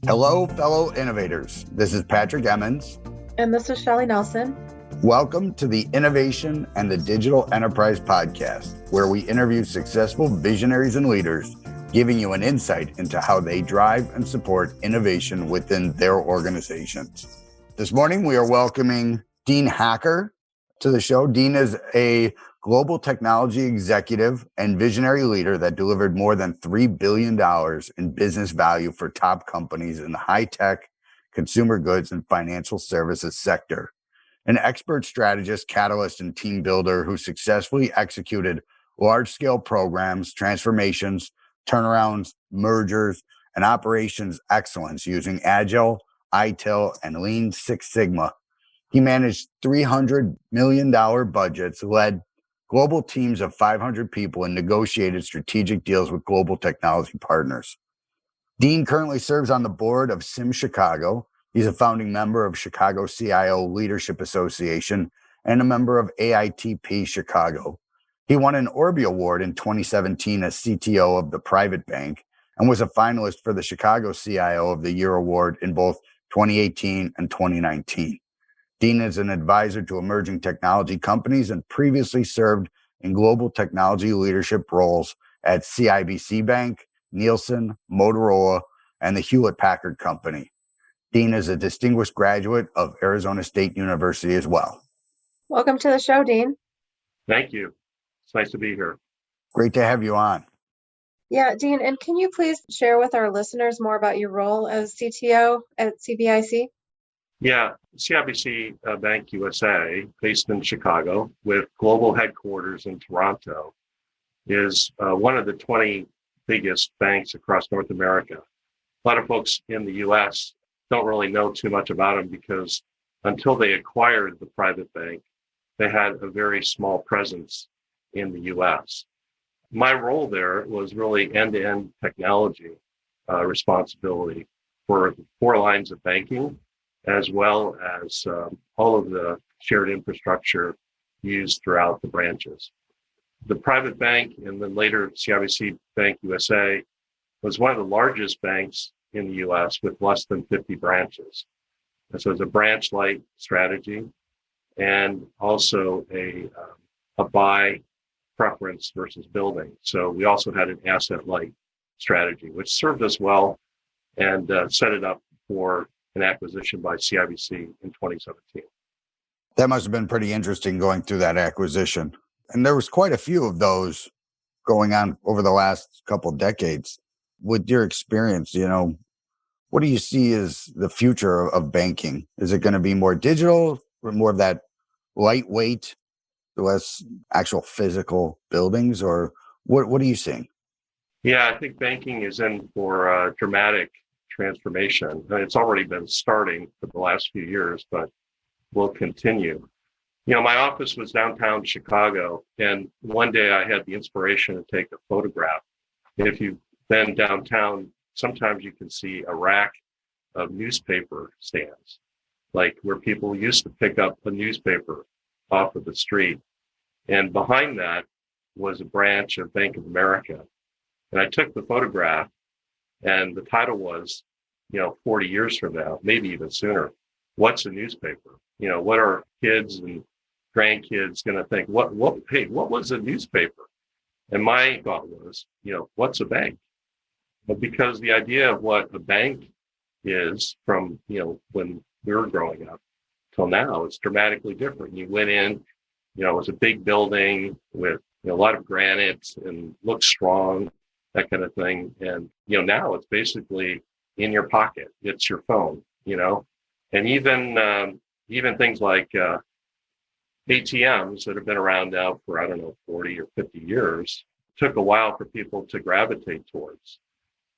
Hello, fellow innovators. This is Patrick Emmons. And this is Shelli Nielsen. Welcome to the Innovation and the Digital Enterprise Podcast, where we interview successful visionaries and leaders, giving you an insight into how they drive and support innovation within their organizations. This morning, we are welcoming Dean Haacker to the show. Dean is a global technology executive and visionary leader that delivered more than $3 billion in business value for top companies in the high-tech, consumer goods, and financial services sector. An expert strategist, catalyst, and team builder who successfully executed large-scale programs, transformations, turnarounds, mergers, and operations excellence using Agile, ITIL, and Lean Six Sigma. He managed $300 million budgets, led global teams of 500 people, and negotiated strategic deals with global technology partners. Dean currently serves on the board of SIM Chicago. He's a founding member of ChicagoCIO Leadership Association and a member of AITP Chicago. He won an Orbie Award in 2017 as CTO of The PrivateBank and was a finalist for the Chicago CIO of the Year award in both 2018 and 2019. Dean is an advisor to emerging technology companies and previously served in global technology leadership roles at CIBC Bank, Nielsen, Motorola, and the Hewlett-Packard Company. Dean is a distinguished graduate of Arizona State University as well. Welcome to the show, Dean. Thank you. It's nice to be here. Great to have you on. Yeah, Dean, and can you please share with our listeners more about your role as CTO at CBIC? Yeah, CIBC Bank USA, based in Chicago with global headquarters in Toronto, is one of the 20 biggest banks across North America. A lot of folks in the US don't really know too much about them because until they acquired the private bank, they had a very small presence in the US. My role there was really end-to-end technology responsibility for 4 lines of banking, as well as all of the shared infrastructure used throughout the branches. The private bank and then later CIBC Bank USA was one of the largest banks in the US with less than 50 branches. And so it's a branch-light strategy and also a buy preference versus building. So we also had an asset-light strategy, which served us well and set it up for an acquisition by CIBC in 2017. That must have been pretty interesting going through that acquisition. And there was quite a few of those going on over the last couple of decades. With your experience, what do you see as the future of banking? Is it going to be more digital or more of that lightweight, less actual physical buildings, or what are you seeing? Yeah, I think banking is in for dramatic transformation. It's already been starting for the last few years, but will continue. My office was downtown Chicago, and one day I had the inspiration to take a photograph. If you've been downtown, sometimes you can see a rack of newspaper stands, like where people used to pick up a newspaper off of the street. And behind that was a branch of Bank of America. And I took the photograph, and the title was, 40 years from now, maybe even sooner, what's a newspaper? What are kids and grandkids going to think? What was a newspaper? And my thought was, what's a bank? But because the idea of what a bank is from, when we were growing up till now, it's dramatically different. You went in, it was a big building with a lot of granite and looked strong, that kind of thing. And, now it's basically in your pocket. It's your phone, and even things like ATMs that have been around now for, 40 or 50 years, took a while for people to gravitate towards.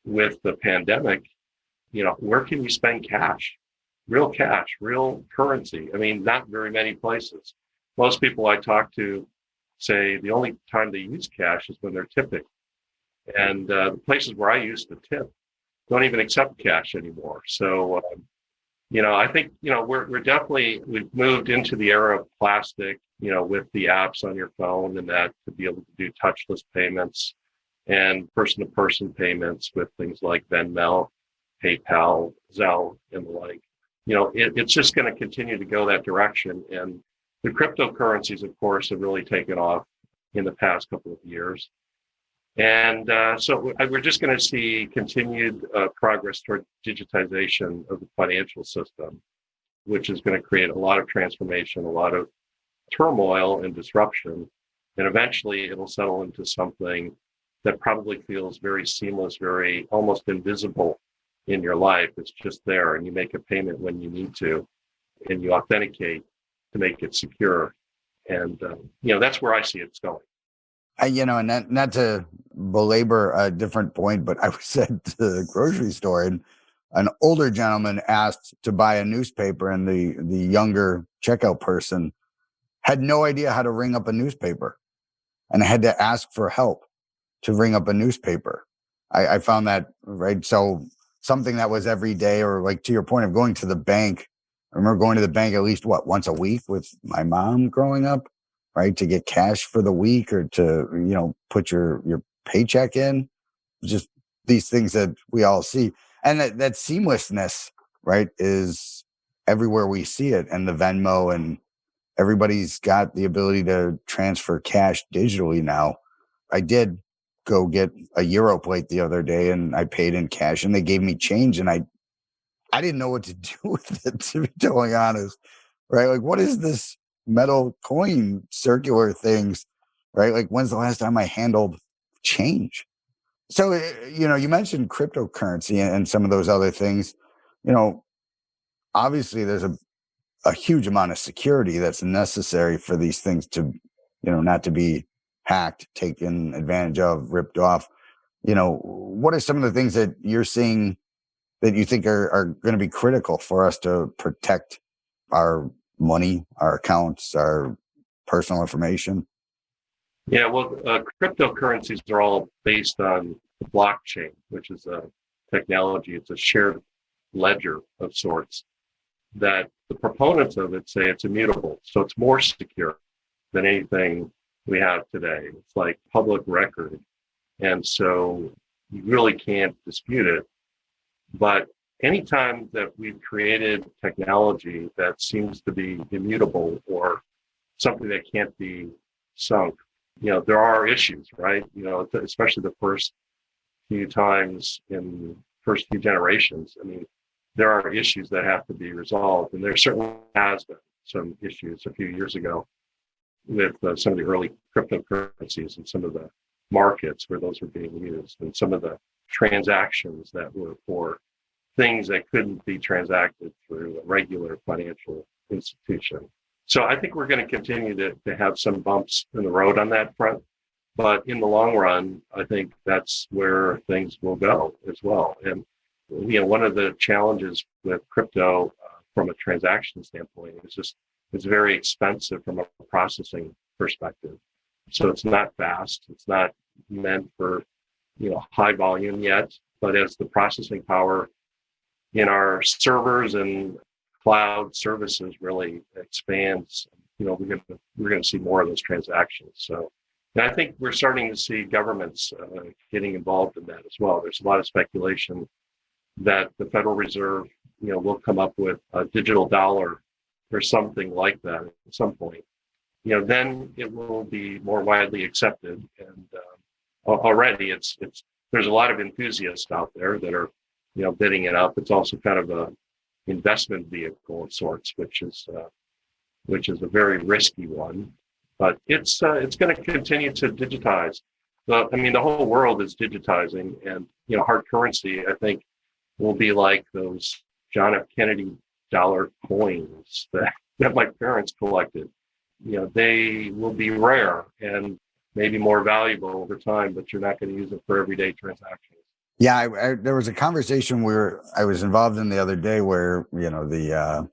With the pandemic, where can you spend cash, real currency? Not very many places. Most people I talk to say the only time they use cash is when they're tipping. And the places where I used to tip don't even accept cash anymore. So I think, we're definitely, we've moved into the era of plastic, with the apps on your phone and that to be able to do touchless payments and person-to-person payments with things like Venmo, PayPal, Zelle, and the like. It's just going to continue to go that direction. And the cryptocurrencies, of course, have really taken off in the past couple of years. And so we're just going to see continued progress toward digitization of the financial system, which is going to create a lot of transformation, a lot of turmoil and disruption. And eventually it'll settle into something that probably feels very seamless, very almost invisible in your life. It's just there, and you make a payment when you need to, and you authenticate to make it secure. And, that's where I see it's going. And not to belabor a different point, but I was at the grocery store and an older gentleman asked to buy a newspaper, and the younger checkout person had no idea how to ring up a newspaper and had to ask for help to ring up a newspaper. I found that, right? So something that was every day, or like to your point of going to the bank. I remember going to the bank at least once a week with my mom growing up, right? To get cash for the week or to, put your paycheck in. Just these things that we all see. And that seamlessness, right, is everywhere we see it. And the Venmo, and everybody's got the ability to transfer cash digitally now. I did go get a Euro plate the other day and I paid in cash and they gave me change, and I didn't know what to do with it, to be totally honest, right? Like, what is this metal coin circular things, right? Like, when's the last time I handled change? So, you mentioned cryptocurrency and some of those other things. Obviously there's a huge amount of security that's necessary for these things to, not to be hacked, taken advantage of, ripped off. What are some of the things that you're seeing that you think are going to be critical for us to protect our money, our accounts, our personal information? Yeah, well, cryptocurrencies are all based on the blockchain, which is a technology. It's a shared ledger of sorts that the proponents of it say it's immutable. So it's more secure than anything we have today. It's like public record. And so you really can't dispute it. But anytime that we've created technology that seems to be immutable or something that can't be sunk, there are issues, right? Especially the first few times in first few generations. I mean, there are issues that have to be resolved. And there certainly has been some issues a few years ago with some of the early cryptocurrencies and some of the markets where those were being used, and some of the transactions that were for things that couldn't be transacted through a regular financial institution. So I think we're going to continue to have some bumps in the road on that front. But in the long run, I think that's where things will go as well. And one of the challenges with crypto from a transaction standpoint is just it's very expensive from a processing perspective. So it's not fast. It's not meant for high volume yet. But as the processing power in our servers and cloud services really expands, we're going to see more of those transactions. So, and I think we're starting to see governments getting involved in that as well. There's a lot of speculation that the Federal Reserve, will come up with a digital dollar or something like that at some point. Then it will be more widely accepted. And already there's a lot of enthusiasts out there that are, bidding it up. It's also kind of a investment vehicle of sorts, which is a very risky one. But it's going to continue to digitize. The whole world is digitizing, and hard currency, I think, will be like those John F. Kennedy dollar coins that my parents collected. They will be rare and maybe more valuable over time, but you're not going to use it for everyday transactions. Yeah, there was a conversation where I was involved in the other day where, the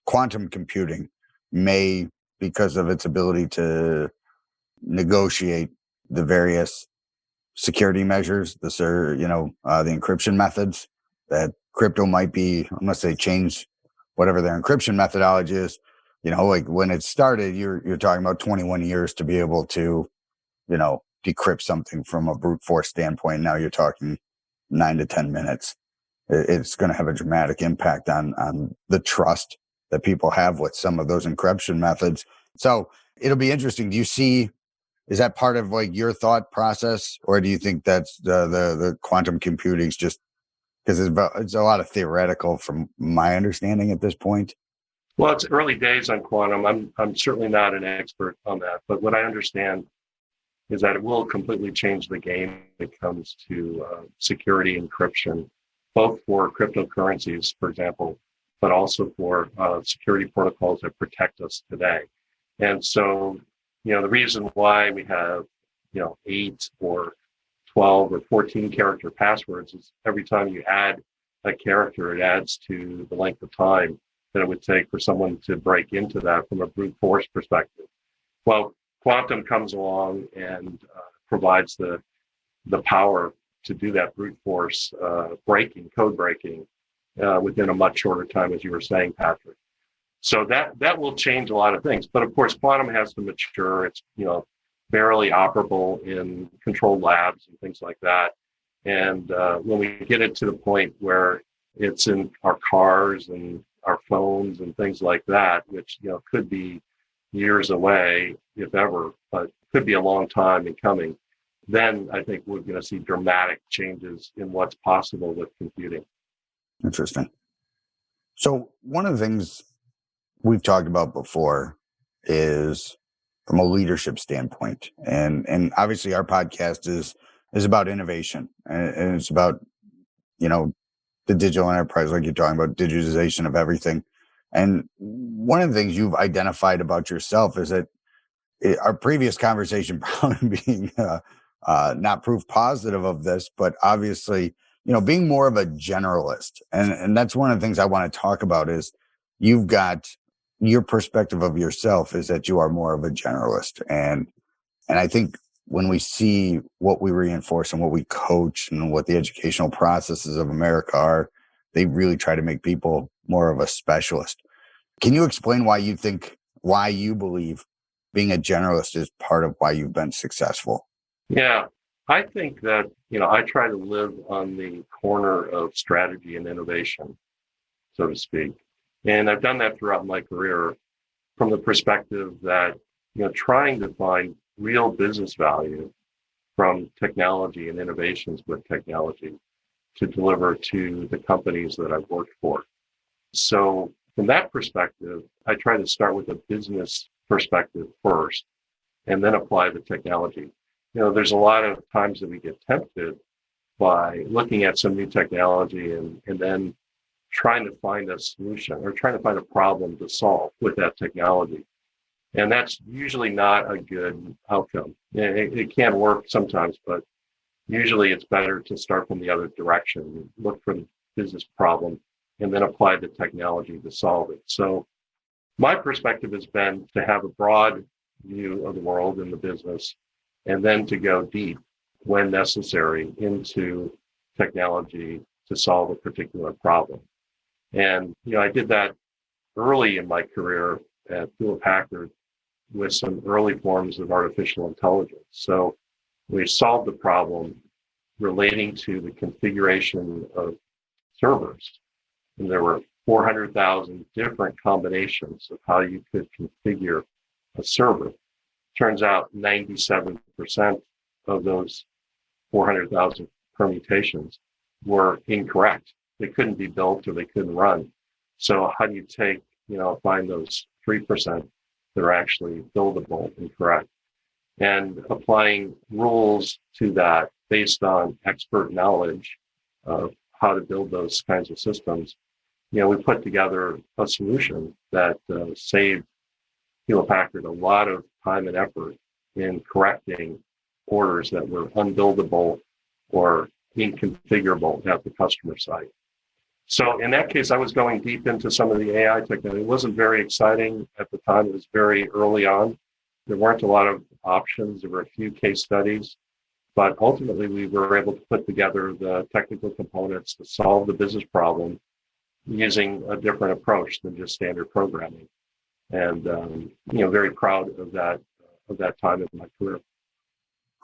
quantum computing may, because of its ability to negotiate the various security measures, the encryption methods, that crypto might be, unless they change whatever their encryption methodology is, like when it started, you're talking about 21 years to be able to, decrypt something from a brute force standpoint. Now you're talking 9 to 10 minutes. It's going to have a dramatic impact on the trust that people have with some of those encryption methods. So it'll be interesting. Is that part of like your thought process, or do you think that's the quantum computing's just because it's a lot of theoretical from my understanding at this point? Well, it's early days on quantum. I'm certainly not an expert on that, but what I understand is that it will completely change the game when it comes to security encryption, both for cryptocurrencies, for example, but also for security protocols that protect us today. And so, the reason why we have, 8 or 12 or 14 character passwords is every time you add a character, it adds to the length of time that it would take for someone to break into that from a brute force perspective. Well, quantum comes along and provides the power to do that brute force code breaking within a much shorter time, as you were saying, Patrick. So that will change a lot of things. But of course, quantum has to mature. It's barely operable in controlled labs and things like that. And when we get it to the point where it's in our cars and our phones and things like that, which could be years away, if ever, but could be a long time in coming, then I think we're going to see dramatic changes in what's possible with computing. Interesting. So one of the things we've talked about before is from a leadership standpoint, and obviously our podcast is about innovation, and it's about the digital enterprise, like you're talking about, digitization of everything. And one of the things you've identified about yourself is that our previous conversation probably being not proof positive of this, but obviously, being more of a generalist. And that's one of the things I want to talk about is you've got your perspective of yourself is that you are more of a generalist. And I think when we see what we reinforce and what we coach and what the educational processes of America are, they really try to make people more of a specialist. Can you explain why you believe being a generalist is part of why you've been successful? Yeah, I think that, I try to live on the corner of strategy and innovation, so to speak. And I've done that throughout my career from the perspective that, trying to find real business value from technology and innovations with technology to deliver to the companies that I've worked for. So from that perspective, I try to start with a business perspective first and then apply the technology. There's a lot of times that we get tempted by looking at some new technology and then trying to find a solution or trying to find a problem to solve with that technology. And that's usually not a good outcome. It can work sometimes, but usually it's better to start from the other direction, look for the business problem, and then apply the technology to solve it. So my perspective has been to have a broad view of the world and the business, and then to go deep when necessary into technology to solve a particular problem. And, I did that early in my career at Hewlett-Packard with some early forms of artificial intelligence. So we solved the problem relating to the configuration of servers. And there were 400,000 different combinations of how you could configure a server. Turns out 97% of those 400,000 permutations were incorrect. They couldn't be built or they couldn't run. So how do you find those 3% that are actually buildable and correct? And applying rules to that based on expert knowledge of how to build those kinds of systems, we put together a solution that saved Hewlett-Packard a lot of time and effort in correcting orders that were unbuildable or inconfigurable at the customer site. So in that case, I was going deep into some of the AI technology. It wasn't very exciting at the time. It was very early on. There weren't a lot of options. There were a few case studies, but ultimately we were able to put together the technical components to solve the business problem using a different approach than just standard programming. And, very proud of that time in my career.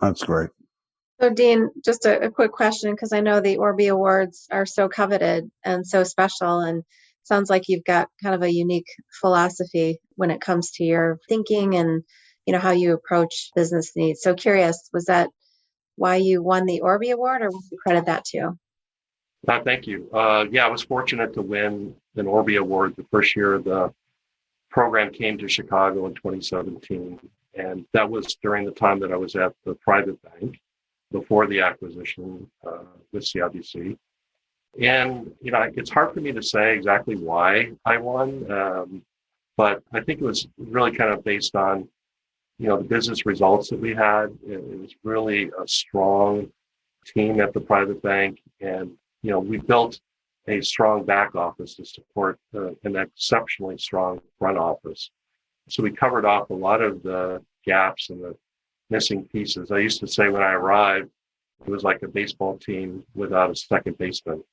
That's great. So, Dean, just a quick question, because I know the Orbie Awards are so coveted and so special, and sounds like you've got kind of a unique philosophy when it comes to your thinking and, how you approach business needs. So curious, was that why you won the Orbie Award, or would you credit that to? Thank you. I was fortunate to win an Orbie Award the first year the program came to Chicago in 2017. And that was during the time that I was at the PrivateBank before the acquisition with CIBC. And, it's hard for me to say exactly why I won, but I think it was really kind of based on, the business results that we had. It was really a strong team at the PrivateBank. And, we built a strong back office to support an exceptionally strong front office. So we covered off a lot of the gaps and the missing pieces. I used to say when I arrived, it was like a baseball team without a second baseman.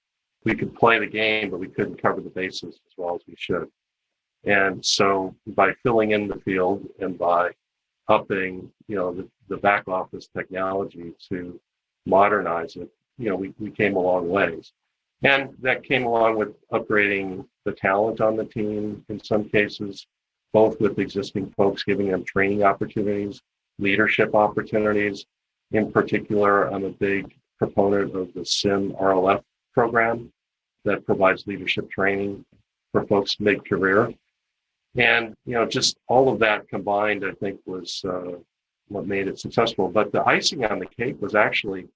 We could play the game, but we couldn't cover the bases as well as we should. And so by filling in the field and by upping, the back office technology to modernize it, we came a long ways. And that came along with upgrading the talent on the team in some cases, both with existing folks, giving them training opportunities, leadership opportunities. In particular, I'm a big proponent of the SIM RLF program that provides leadership training for folks mid-career. And, just all of that combined, I think, was what made it successful. But the icing on the cake was actually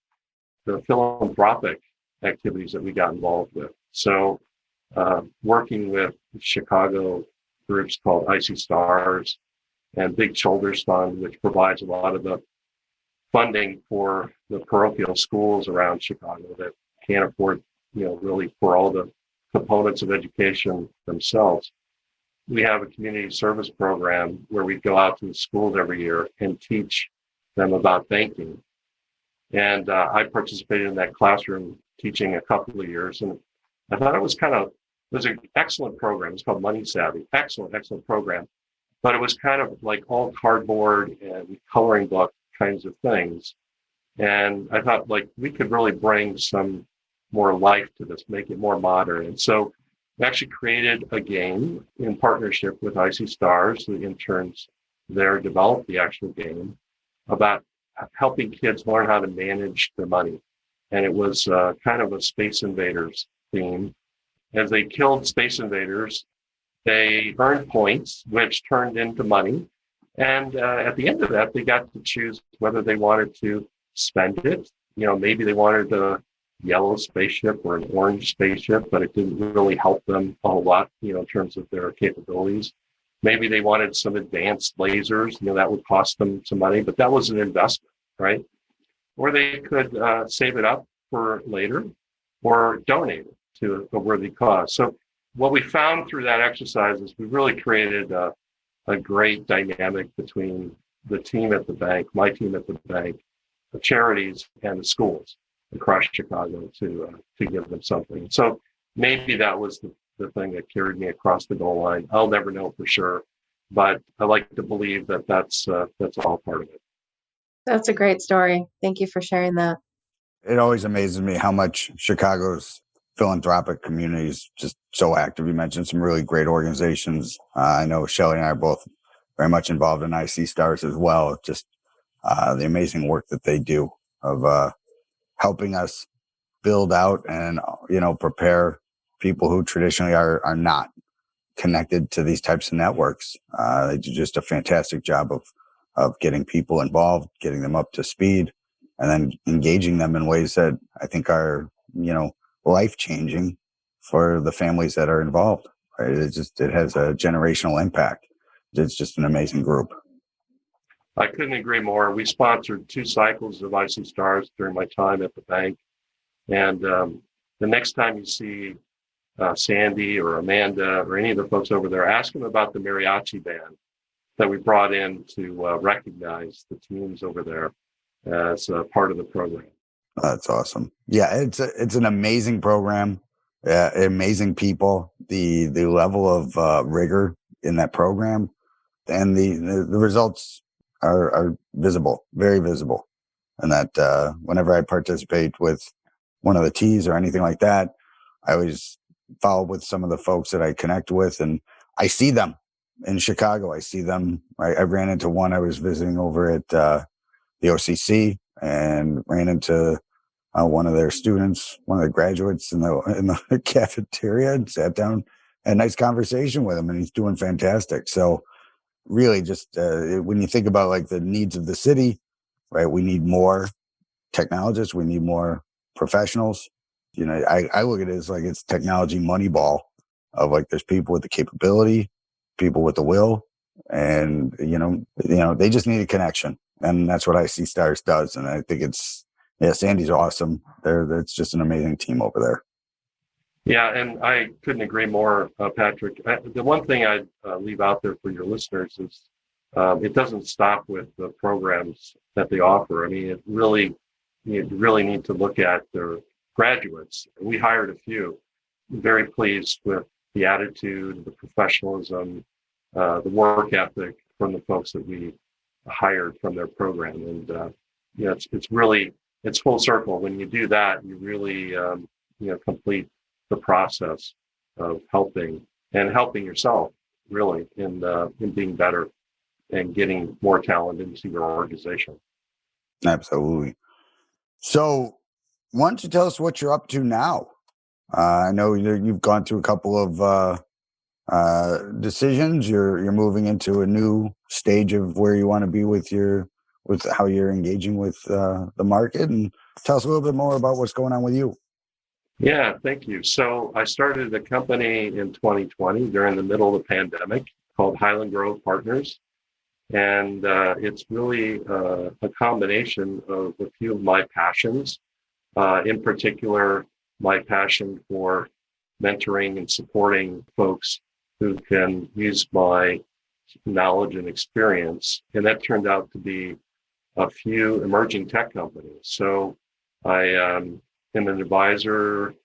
the philanthropic activities that we got involved with. So working with Chicago groups called IC Stars and Big Shoulders Fund, which provides a lot of the funding for the parochial schools around Chicago that can't afford, really for all the components of education themselves. We have a community service program where we go out to the schools every year and teach them about banking. And I participated in that classroom teaching a couple of years. And I thought it was an excellent program. It's called Money Savvy. Excellent program. But it was kind of like all cardboard and coloring book kinds of things. And I thought we could really bring some more life to this, make it more modern. And so we actually created a game in partnership with IC Stars. The interns there developed the actual game about helping kids learn how to manage their money. And it was kind of a Space Invaders theme. As they killed Space Invaders, they earned points, which turned into money. And at the end of that, they got to choose whether they wanted to spend it. Maybe they wanted a yellow spaceship or an orange spaceship, but it didn't really help them a whole lot, in terms of their capabilities. Maybe they wanted some advanced lasers, that would cost them some money, but that was an investment, right? Or they could save it up for later or donate it to a worthy cause. So what we found through that exercise is we really created a great dynamic between the team at the bank, my team at the bank, the charities, and the schools across Chicago to give them something. So maybe that was the thing that carried me across the goal line. I'll never know for sure, but I like to believe that that's all part of it. That's a great story. Thank you for sharing that. It always amazes me how much Chicago's philanthropic community is just so active. You mentioned some really great organizations. I know Shelli and I are both very much involved in IC Stars as well. Just the amazing work that they do of helping us build out and, prepare people who traditionally are not connected to these types of networks. They do just a fantastic job of getting people involved, getting them up to speed, and then engaging them in ways that I think are, life-changing for the families that are involved. Right? It has a generational impact. It's just an amazing group. I couldn't agree more. We sponsored 2 cycles of IC Stars during my time at the bank. And the next time you see Sandy or Amanda or any of the folks over there, ask them about the mariachi band that we brought in to recognize the teams over there as part of the program. That's awesome. Yeah, it's an amazing program. amazing people, the level of rigor in that program, and the results are visible, very visible. And that whenever I participate with one of the T's or anything like that, I always follow with some of the folks that I connect with, and I see them in Chicago. I see them. I ran into one. I was visiting over at the OCC and ran into one of their students, one of the graduates in the cafeteria, and sat down, had a nice conversation with him, and he's doing fantastic. So really, just when you think about like the needs of the city, right? We need more technologists. We need more professionals. I look at it as like it's technology moneyball of like there's people with the capability, people with the will, and they just need a connection, and that's what IC Stars does. And I think Sandy's awesome. It's just an amazing team over there. Yeah, and I couldn't agree more, Patrick. The one thing I'd leave out there for your listeners is it doesn't stop with the programs that they offer. I mean, you really need to look at their graduates. We hired a few. Very pleased with the attitude, the professionalism, the work ethic from the folks that we hired from their program. And it's full circle. When you do that, you really complete the process of helping yourself really in being better and getting more talent into your organization. Absolutely. So why don't you tell us what you're up to now? I know you've gone through a couple of decisions. You're moving into a new stage of where you want to be with how you're engaging with the market, and tell us a little bit more about what's going on with you. Yeah, thank you. So I started a company in 2020 during the middle of the pandemic called Highland Grove Partners. And it's really a combination of a few of my passions, in particular, my passion for mentoring and supporting folks who can use my knowledge and experience. And that turned out to be a few emerging tech companies. So I am an advisor,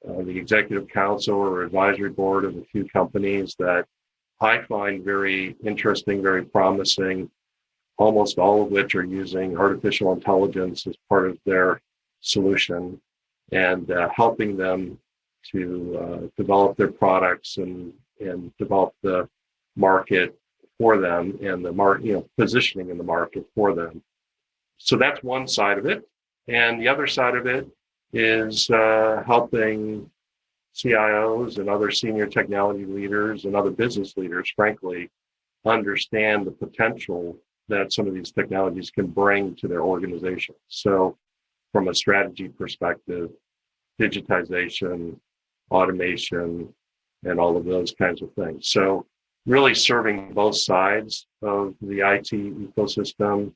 the executive council or advisory board of a few companies that I find very interesting, very promising, almost all of which are using artificial intelligence as part of their solution and helping them to develop their products and develop the market for them and the positioning in the market for them. So that's one side of it. And the other side of it is helping CIOs and other senior technology leaders and other business leaders, frankly, understand the potential that some of these technologies can bring to their organization. So from a strategy perspective, digitization, automation, and all of those kinds of things. So really serving both sides of the IT ecosystem,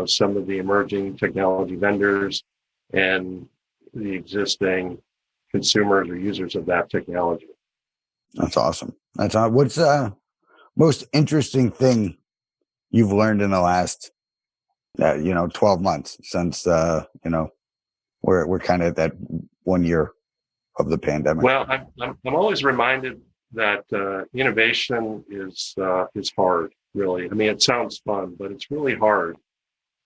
some of the emerging technology vendors and the existing consumers or users of that technology. That's awesome. What's the most interesting thing you've learned in the last 12 months since we're kind of at that 1 year of the pandemic? Well, I'm always reminded that innovation is hard, really. I mean, it sounds fun, but it's really hard.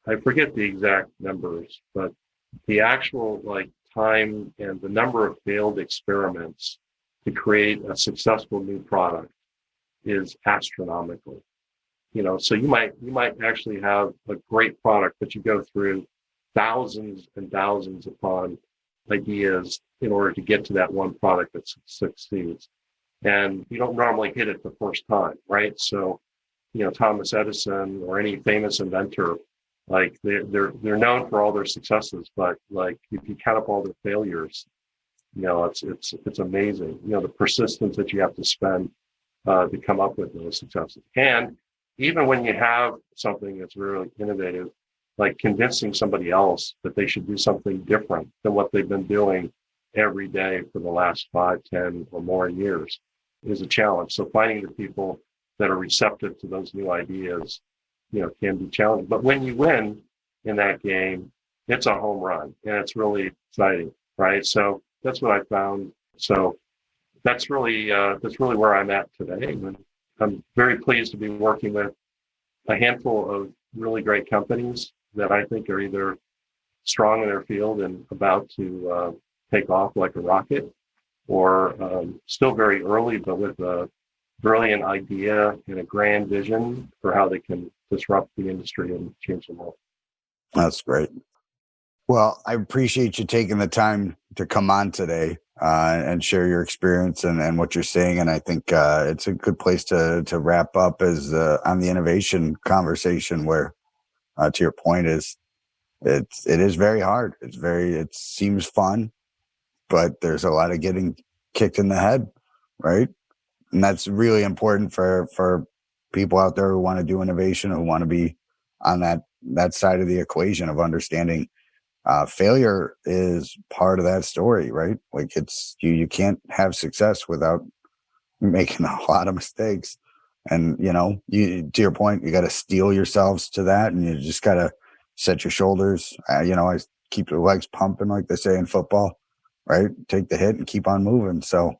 I forget the exact numbers, but the actual time and the number of failed experiments to create a successful new product is astronomical. So you might actually have a great product, but you go through thousands and thousands upon ideas in order to get to that one product that succeeds. And you don't normally hit it the first time, right? So, Thomas Edison or any famous inventor, they're known for all their successes, but if you count up all their failures, it's amazing. The persistence that you have to spend to come up with those successes. And even when you have something that's really innovative, like convincing somebody else that they should do something different than what they've been doing every day for the last 5, 10 or more years is a challenge. So finding the people that are receptive to those new ideas, can be challenging. But when you win in that game, it's a home run and it's really exciting, right? So that's what I found So that's really where I'm at today. And I'm very pleased to be working with a handful of really great companies that I think are either strong in their field and about to take off like a rocket, or still very early, but with a brilliant idea and a grand vision for how they can disrupt the industry and change the world. That's great. Well, I appreciate you taking the time to come on today and share your experience and what you're saying. And I think it's a good place to wrap up as on the innovation conversation, where to your point is it is very hard. It seems fun, but there's a lot of getting kicked in the head, right? And that's really important for people out there who want to do innovation, who want to be on that side of the equation of understanding failure is part of that story, right? Like it's you can't have success without making a lot of mistakes. And you to your point, you got to steel yourselves to that, and you just got to set your shoulders. I keep your legs pumping, like they say in football, right? Take the hit and keep on moving. So,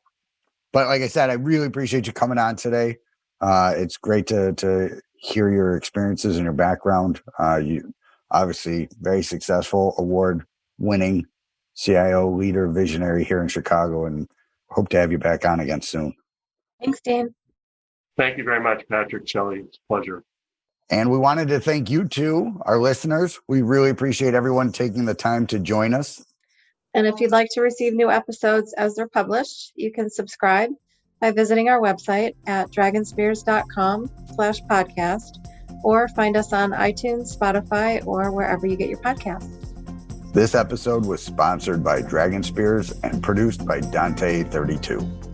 but like I said, I really appreciate you coming on today. It's great to hear your experiences and your background. You obviously very successful, award-winning CIO leader, visionary here in Chicago, and hope to have you back on again soon. Thanks, Dan. Thank you very much, Patrick, Shelli. It's a pleasure. And we wanted to thank you too, our listeners. We really appreciate everyone taking the time to join us. And if you'd like to receive new episodes as they're published, you can subscribe by visiting our website at dragonspears.com/podcast, or find us on iTunes, Spotify, or wherever you get your podcasts. This episode was sponsored by Dragon Spears and produced by Dante32.